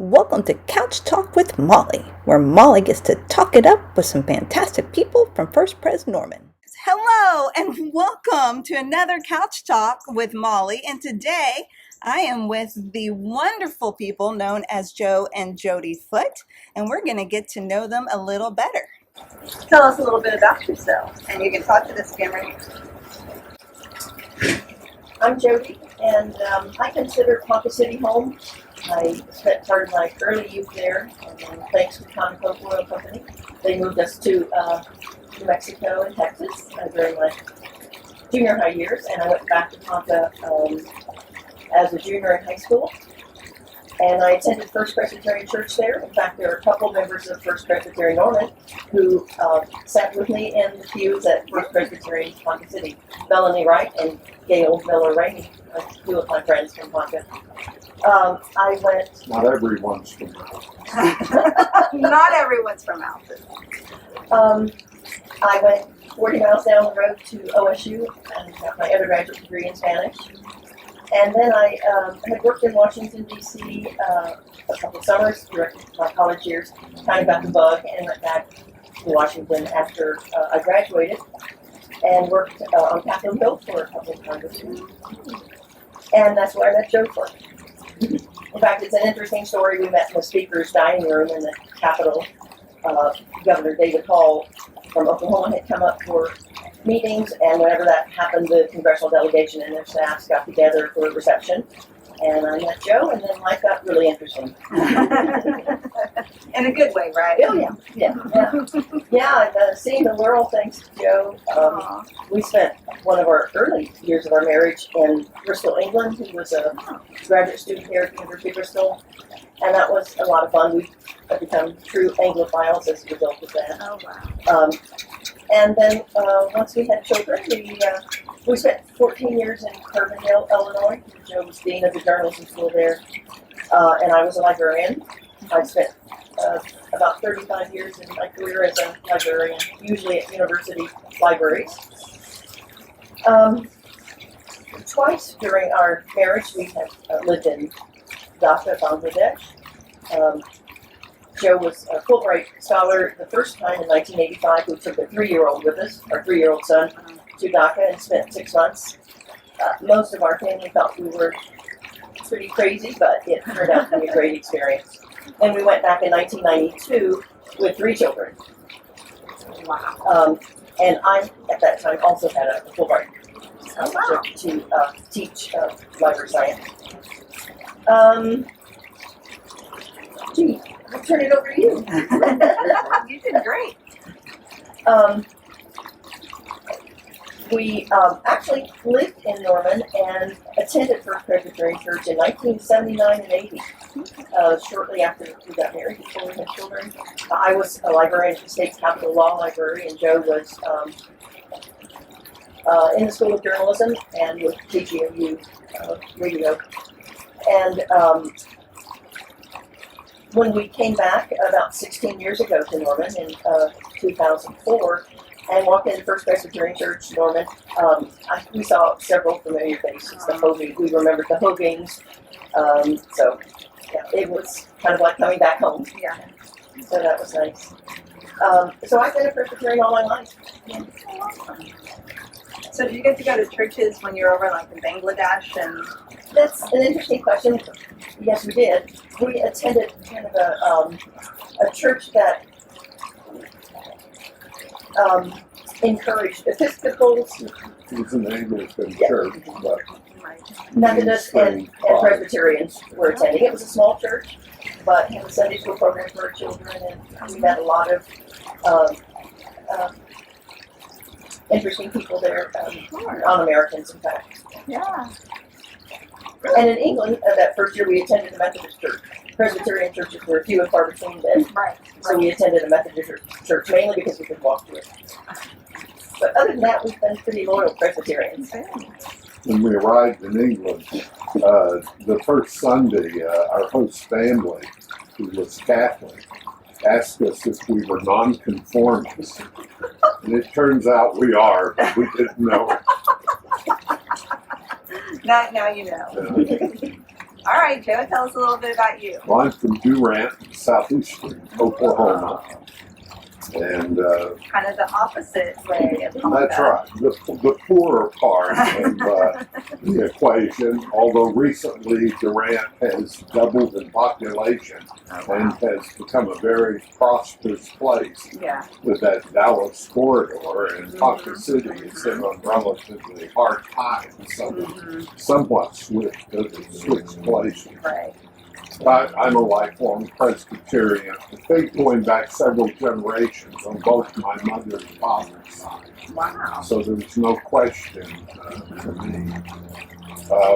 Welcome to Couch Talk with Molly, where Molly gets to talk it up with some fantastic people from First Pres Norman. Hello, and welcome to another Couch Talk with Molly. And today I am with the wonderful people known as Joe and Jody Foote, and we're going to get to know them a little better. Tell us a little bit about yourselves, and you can talk to this camera here. I'm Jody, and I consider Ponca City home. I spent part of my early youth there, and then thanks to Conoco Oil Company, they moved us to New Mexico and Texas during my junior high years, and I went back to Ponca as a junior in high school. And I attended First Presbyterian Church there. In fact, there are a couple members of First Presbyterian Norman who sat with me in the pews at First Presbyterian Ponca City. Melanie Wright and Gail Miller-Rainey, two of my friends from Ponca. I went... Not everyone's from Not everyone's from Alpha. I went 40 miles down the road to OSU and got my undergraduate degree in Spanish. And then I had worked in Washington, D.C. A couple of summers during my college years, kind of got the bug and went back to Washington after I graduated and worked on Capitol Hill for a couple of times. And that's where I met Joe Foote. In fact, it's an interesting story. We met in the speaker's dining room in the Capitol. Governor David Hall from Oklahoma had come up for meetings, and whenever that happened, the congressional delegation and their staffs got together for a reception. And I met Joe, and then life got really interesting. In a good way, right? Oh, yeah. Seeing the world thanks to Joe. We spent one of our early years of our marriage in Bristol, England. He was a graduate student here at the University of Bristol, and that was a lot of fun. We have become true Anglophiles as a result of that. Oh, wow. And then once we had children, we spent 14 years in Carbondale, Illinois. Joe was dean of the journalism school there, and I was a librarian. I spent about 35 years in my career as a librarian, usually at university libraries. Twice during our marriage, we have lived in Dhaka, Bangladesh. Joe was a Fulbright scholar the first time in 1985. We took a 3-year-old with us, our 3-year-old son, to Dhaka and spent 6 months. Most of our family thought we were pretty crazy, but it turned out to be a great experience. Then we went back in 1992 with 3 children. Wow. And I, at that time, also had a Fulbright wow. to teach library science. Gee, I'll turn it over to you. You did great. We actually lived in Norman and attended First Presbyterian Church in 1979 and 80. Shortly after we got married, before we had children. I was a librarian at the State's Capitol Law Library, and Joe was in the School of Journalism and with TGMU Radio. And when we came back about 16 years ago to Norman in 2004 and walked into First Presbyterian Church, Norman, we saw several familiar faces. The Hogan, we remembered the Hogans. So yeah, it was kind of like coming back home. Yeah. So that was nice. So I've been a Presbyterian all my life. Yeah. So did you get to go to churches when you were over like in Bangladesh and? That's an interesting question. Yes, we did. We attended kind of a church that encouraged Episcopals. It was an Anglican church, but Methodists and Presbyterians were attending. It was a small church, but had a Sunday school program for our children, and we met a lot of interesting people there, non-Americans, in fact. Yeah. And in England, that first year we attended a Methodist church. Presbyterian churches were few and far between then. Right. So we attended a Methodist church mainly because we could walk to it. But other than that, we've been pretty loyal Presbyterians. when we arrived in England, the first Sunday, our host family, who was Catholic, asked us if we were nonconformists. And it turns out we are, but we didn't know it. Now you know. All right, Joe, tell us a little bit about you. Well, I'm from Durant, southeastern Oklahoma, and Kind of the opposite way of Tonka. that's right, the poorer part of the equation. Although recently Durant has doubled in population and has become a very prosperous place Yeah. with that Dallas corridor, and Ponca City is in a relatively hard time, so somewhat switched places. Right. I'm a lifelong Presbyterian. I think going back several generations on both my mother and father's side. Wow. So there was no question for me.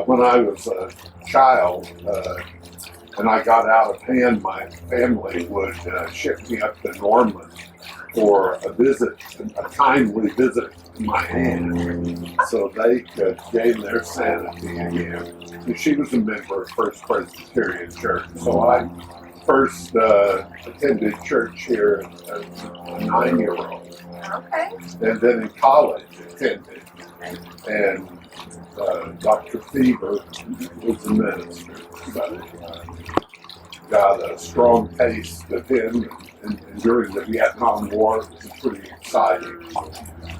When I was a child and I got out of hand, my family would ship me up to Norman for a visit, a timely visit to my aunt, so they could gain their sanity again. And she was a member of First Presbyterian Church, so I first attended church here as a 9-year-old, Okay. and then in college attended, and Dr. Fever was the minister, so got a strong taste of him. And during the Vietnam War, it was a pretty exciting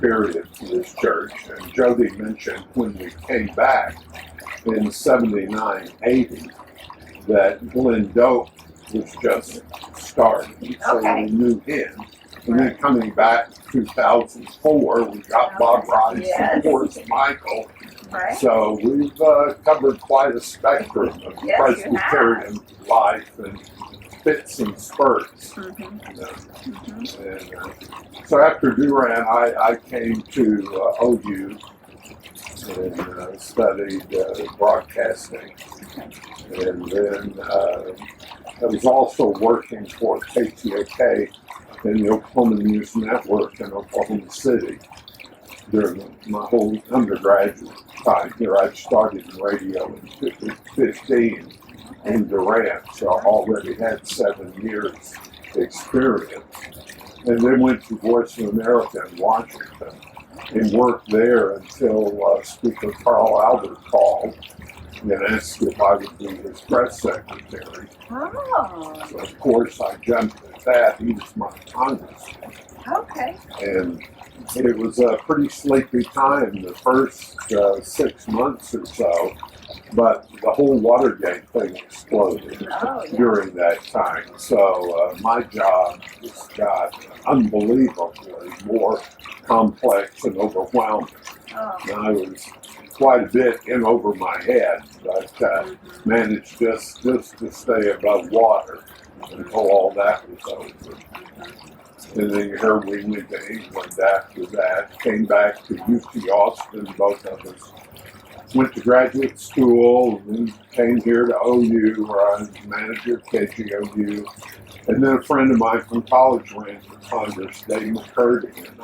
period for this church. And Jody mentioned when we came back in 79, 80, that Glenn Doak was just starting, so Okay. we knew him. And then coming back in 2004, we got Bob Rice Yes. and of course Michael. Right. So we've covered quite a spectrum of Yes, you Presbyterian life and fits and spurts. Mm-hmm. And so after Durant, I came to OU and studied broadcasting. And then I was also working for KTAK in the Oklahoma News Network in Oklahoma City during my whole undergraduate time here. I started in radio in 15 in Durant, so I already had 7 years experience. And then went to Voice of America in Washington and worked there until Speaker Carl Albert called and asked if I would be his press secretary. Oh. So of course I jumped at that. He was my congressman. Okay. And it was a pretty sleepy time the first 6 months or so, but the whole Watergate thing exploded Oh, yeah. during that time. So my job just got unbelievably more complex and overwhelming. Oh. And I was quite a bit in over my head, but managed just to stay above water until all that was over. And then here we went to England after that, came back to UT Austin, both of us. Went to graduate school, and then came here to OU, where I was manager of KGOU. And then a friend of mine from college ran for Congress, Dave McCurdy, and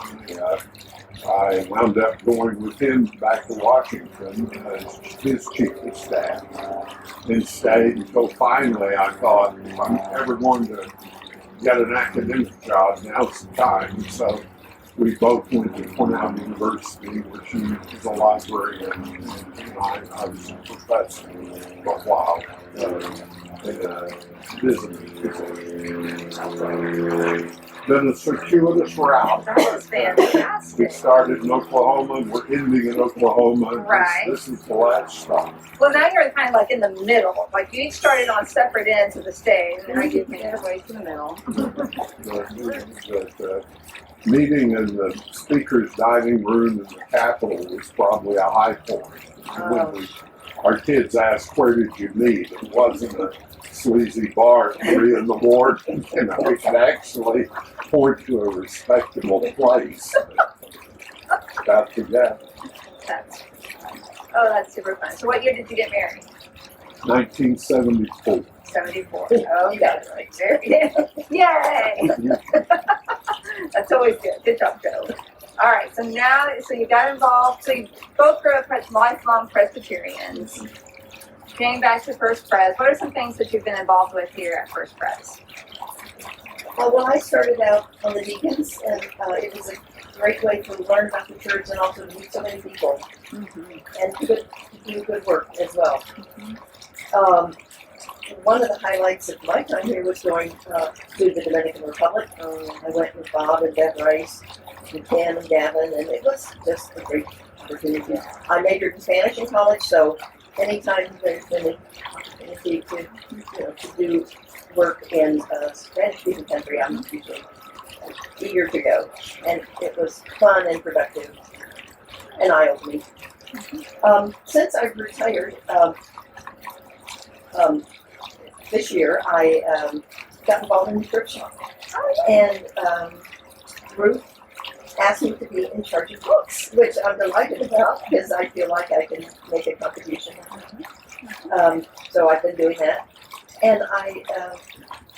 I wound up going with him back to Washington as his chief of staff, and stayed until finally I thought, if I'm ever going to get an academic job, now's the time. So we both went to Cornell University, where she was a librarian, and I was a professor for a while in a visiting position. Then a circuitous route. That was fantastic. We started in Oklahoma, and we're ending in Oklahoma. Right. This is the last stop. Well, now you're kind of like in the middle. Like you each started on separate ends of the stage, and now you've made your way to the middle. The meeting in the speaker's dining room in the Capitol was probably a high point. When our kids asked, "Where did you meet?" It wasn't a sleazy bar at 3 in the morning. You know, we could actually point to a respectable place. Got together. That's super fun. So what year did you get married? 1974. 74. Okay. Yay! That's always good. Good job, Joe. All right. So now, you got involved. So you both grew up as lifelong Presbyterians. Came back to First Pres. What are some things that you've been involved with here at First Pres? Well, I started out on the deacons, and it was great way to learn about the church and also to meet so many people and to do good work as well. One of the highlights of my time here was going to the Dominican Republic. I went with Bob and Deb Rice, and Cam and Gavin, and it was just a great opportunity. I majored in Spanish in college, so anytime there's an opportunity to do work in a Spanish-speaking country, I'm usually eager to go. And it was fun and productive and eye-opening. Since I've retired, this year I got involved in the church shop. And Ruth asked me to be in charge of books, which I'm delighted about because I feel like I can make a contribution. So I've been doing that. And I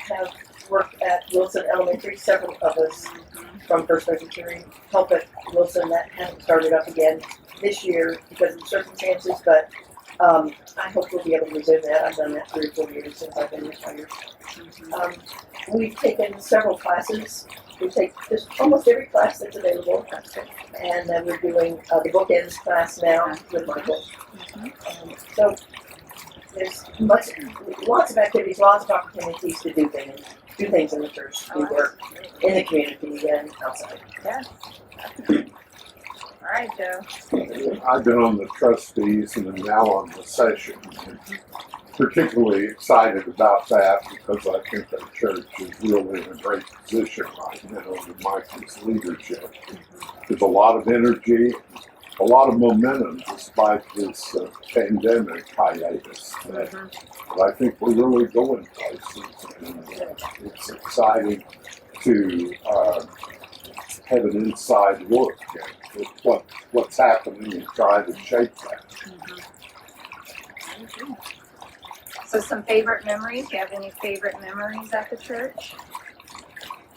have worked at Wilson Elementary. Several of us from First Presbyterian help at Wilson. That hasn't started up again this year because of circumstances, but I hope we'll be able to resume that. I've done that 3 or 4 years since I've been retired. We've taken several classes. We take just almost every class that's available, and then we're doing the bookends class now with Michael. So there's lots of activities, lots of opportunities to do things in the church, do work in the community and outside. Yeah. All right, Joe. I've been on the trustees and am now on the session. Particularly excited about that because I think our church is really in a great position right now under Michael's leadership. There's a lot of energy, a lot of momentum despite this pandemic hiatus. But I think we're really going places, and it's exciting to have an inside look at what's happening and try to shape that. So some favorite memories? Do you have any favorite memories at the church?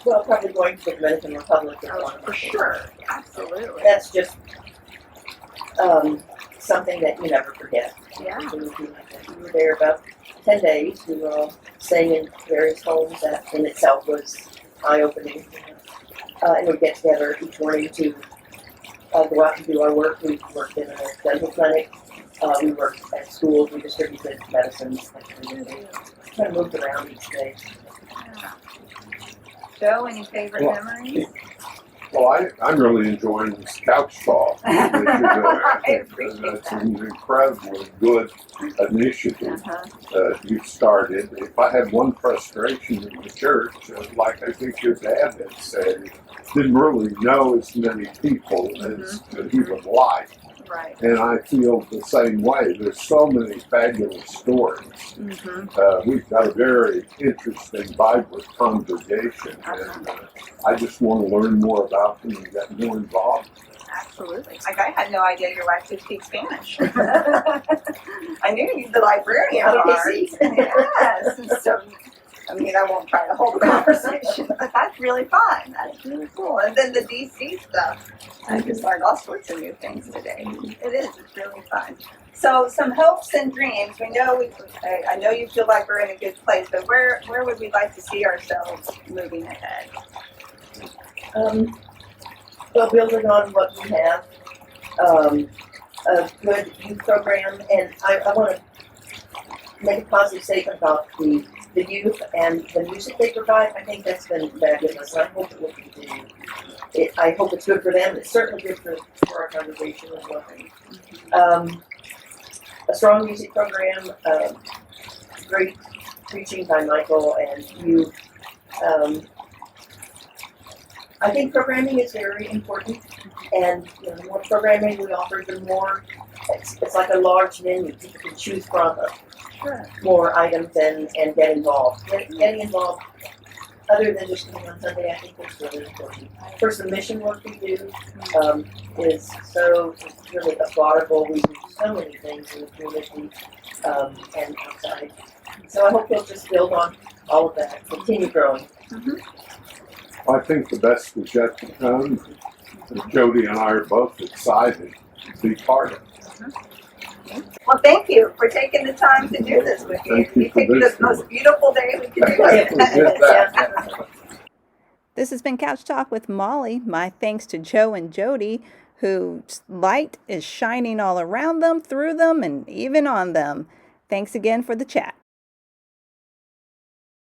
Well, probably going to the Dominican Republic is one of For my sure. favorites. Absolutely. That's just something that you never forget. Yeah. We were there about 10 days. We were all staying in various homes. That in itself was eye-opening. And we'd get together each morning to go out and do our work. We worked in a dental clinic. We worked at schools. We distributed medicines. Kind of moved around each day. Yeah. Joe, any favorite memories? Well, I'm really enjoying this couch talk that you're doing. I I think appreciate that's that. an incredibly good initiative you've started. If I had one frustration in the church, like I think your dad had said, didn't really know as many people as he would like. Right. And I feel the same way. There's so many fabulous stories. We've got a very interesting, vibrant congregation, and I just want to learn more about them and get more involved. Absolutely. Like I had no idea your wife could speak Spanish. I knew you the librarian are. Yes. So, I mean, I won't try to hold a conversation, but that's really fun. That's really cool. And then the DC stuff. I just learned all sorts of new things today. It is. It's really fun. So, some hopes and dreams. We know I know you feel like we're in a good place, but where would we like to see ourselves moving ahead? Well, building on what we have, a good youth program, and I want to make a positive statement about the youth and the music they provide. I think that's been fabulous, and I hope it will continue. I hope it's good for them. It's certainly good for our congregation as well. A strong music program, great preaching by Michael and you. I think programming is very important, and the more programming we offer, the more it's like a large menu. People can choose from more items and get involved. Getting involved, other than just coming on Sunday, I think is really important. First, the mission work we do is so really applaudable. We do so many things in the community and outside. So I hope they'll just build on all of that, continue growing. I think the best is yet to come. Jody and I are both excited to be part of it. Well, thank you for taking the time to do this with me. Thank you You for picked the listening. most beautiful day we could do We did it. that. This This has been Couch Talk with Molly. My thanks to Joe and Jody, whose light is shining all around them, through them, and even on them. Thanks again for the chat.